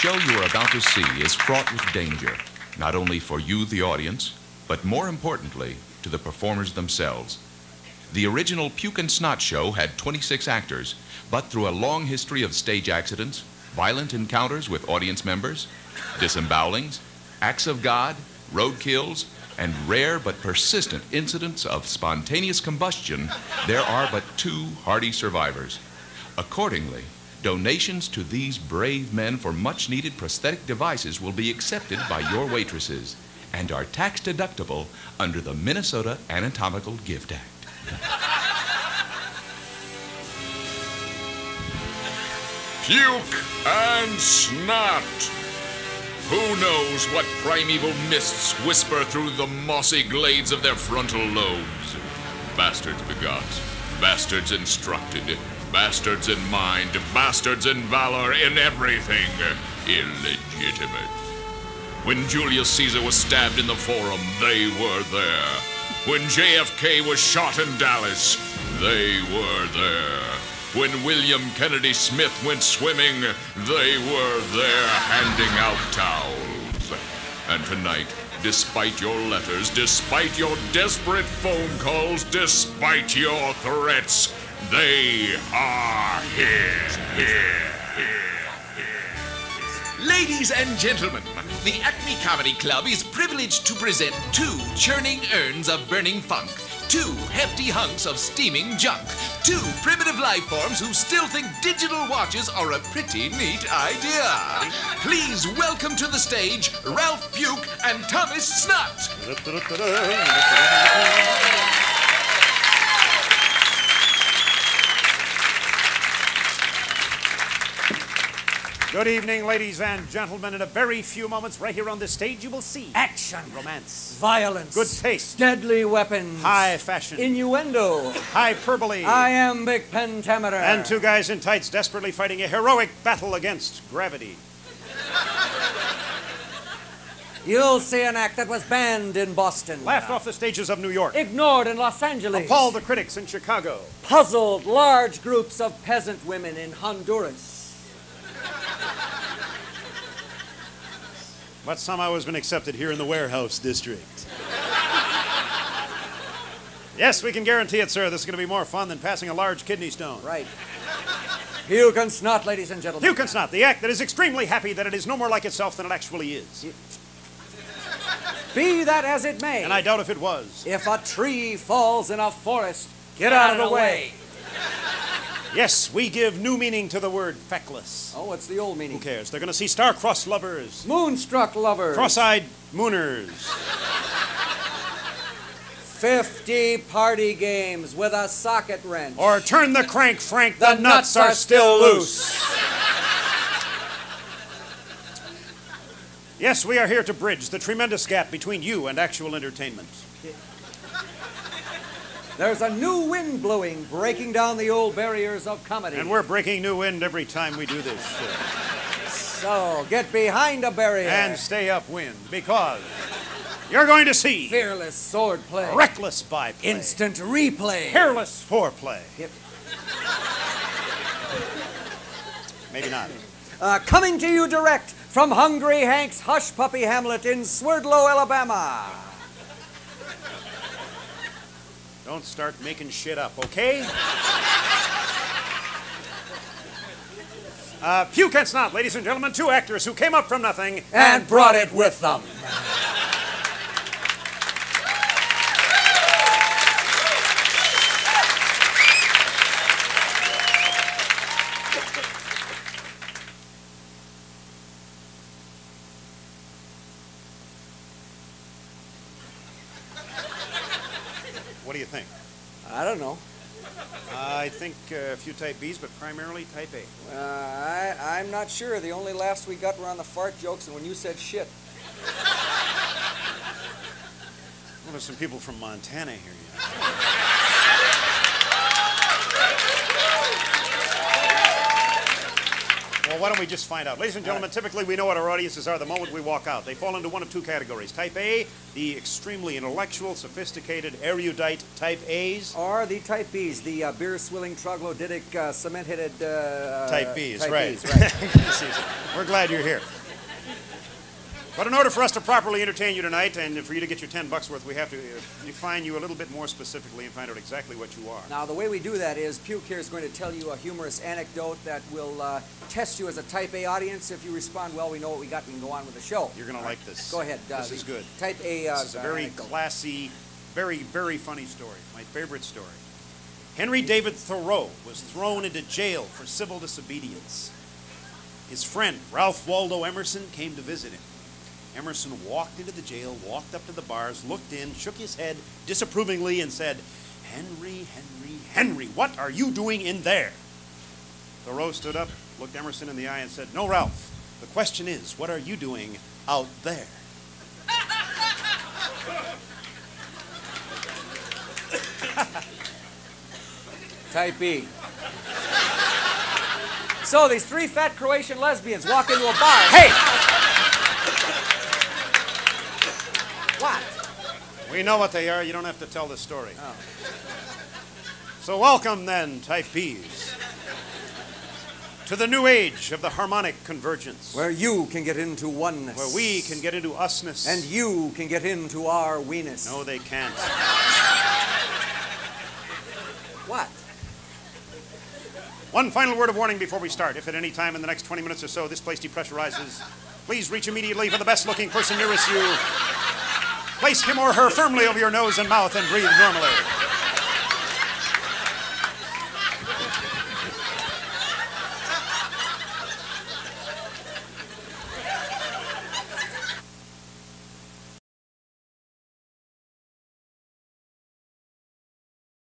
show you are about to see is fraught with danger, not only for you, the audience, but more importantly, to the performers themselves. The original Puke Snot show had 26 actors, but through a long history of stage accidents, violent encounters with audience members, disembowelings, acts of God, roadkills, and rare but persistent incidents of spontaneous combustion, there are but 2 hardy survivors. Accordingly, donations to these brave men for much-needed prosthetic devices will be accepted by your waitresses and are tax-deductible under the Minnesota Anatomical Gift Act. Puke and Snot! Who knows what primeval mists whisper through the mossy glades of their frontal lobes? Bastards begot, bastards instructed, bastards in mind, bastards in valor, in everything illegitimate. When Julius Caesar was stabbed in the Forum, they were there. When JFK was shot in Dallas, they were there. When William Kennedy Smith went swimming, they were there handing out towels. And tonight, despite your letters, despite your desperate phone calls, despite your threats, they are here. Ladies and gentlemen, the Acme Comedy Club is privileged to present 2 churning urns of burning funk, 2 hefty hunks of steaming junk, 2 primitive life forms who still think digital watches are a pretty neat idea. Please welcome to the stage Ralph Puke and Thomas Snot. Good evening, ladies and gentlemen. In a very few moments, right here on this stage, you will see action, romance, violence, good taste, deadly weapons, high fashion, innuendo, hyperbole, iambic pentameter, and 2 guys in tights desperately fighting a heroic battle against gravity. You'll see an act that was banned in Boston, Laughed off the stages of New York, ignored in Los Angeles, appalled the critics in Chicago, puzzled large groups of peasant women in Honduras. but somehow has been accepted here in the warehouse district. Yes, we can guarantee it, sir. This is going to be more fun than passing a large kidney stone. Right. Puke and Snot, ladies and gentlemen. Puke and Snot, the act that is extremely happy that it is no more like itself than it actually is. Be that as it may. And I doubt if it was. If a tree falls in a forest, get out of the way. Yes, we give new meaning to the word feckless. Oh, what's the old meaning? Who cares? They're going to see star-crossed lovers, Moonstruck lovers, cross-eyed mooners, 50 party games with a socket wrench, or turn the crank, Frank, the nuts are still loose. Yes, we are here to bridge the tremendous gap between you and actual entertainment. There's a new wind blowing, breaking down the old barriers of comedy. And we're breaking new wind every time we do this. So, get behind a barrier. And stay upwind, because you're going to see fearless sword play, reckless byplay, instant replay, careless foreplay. Yep. Maybe not. Coming to you direct from Hungry Hank's Hush Puppy Hamlet in Swerdlow, Alabama. Don't start making shit up, okay? Puke and Snot, ladies and gentlemen, 2 actors who came up from nothing and brought it with them. What do you think? I don't know. I think a few type Bs, but primarily type A. I'm not sure. The only laughs we got were on the fart jokes and when you said shit. Well, there's some people from Montana here. Well, why don't we just find out? Ladies and gentlemen, typically we know what our audiences are the moment we walk out. They fall into one of 2 categories. Type A, the extremely intellectual, sophisticated, erudite type A's. Or the type Bs, the beer-swilling, troglodytic, cement-headed... type Bs, type right. Bs, right. We're glad you're here. But in order for us to properly entertain you tonight and for you to get your $10 worth, we have to define you a little bit more specifically and find out exactly what you are. Now, the way we do that is Puke here is going to tell you a humorous anecdote that will test you as a Type A audience. If you respond well, we know what we got. We can go on with the show. You're going to like this. Go ahead. This is good. Type A. This is a very classy, very, very funny story. My favorite story. Henry David Thoreau was thrown into jail for civil disobedience. His friend, Ralph Waldo Emerson, came to visit him. Emerson walked into the jail, walked up to the bars, looked in, shook his head disapprovingly, and said, "Henry, Henry, Henry, what are you doing in there?" Thoreau stood up, looked Emerson in the eye, and said, "No, Ralph, the question is, what are you doing out there?" Type B. So these three fat Croatian lesbians walk into a bar. Hey! What? We know what they are. You don't have to tell the story. Oh. So welcome then, Type Bs, to the new age of the harmonic convergence. Where you can get into oneness. Where we can get into usness. And you can get into our weeness. No, they can't. What? One final word of warning before we start. If at any time in the next 20 minutes or so this place depressurizes, please reach immediately for the best-looking person nearest you. Place him or her firmly over your nose and mouth and breathe normally.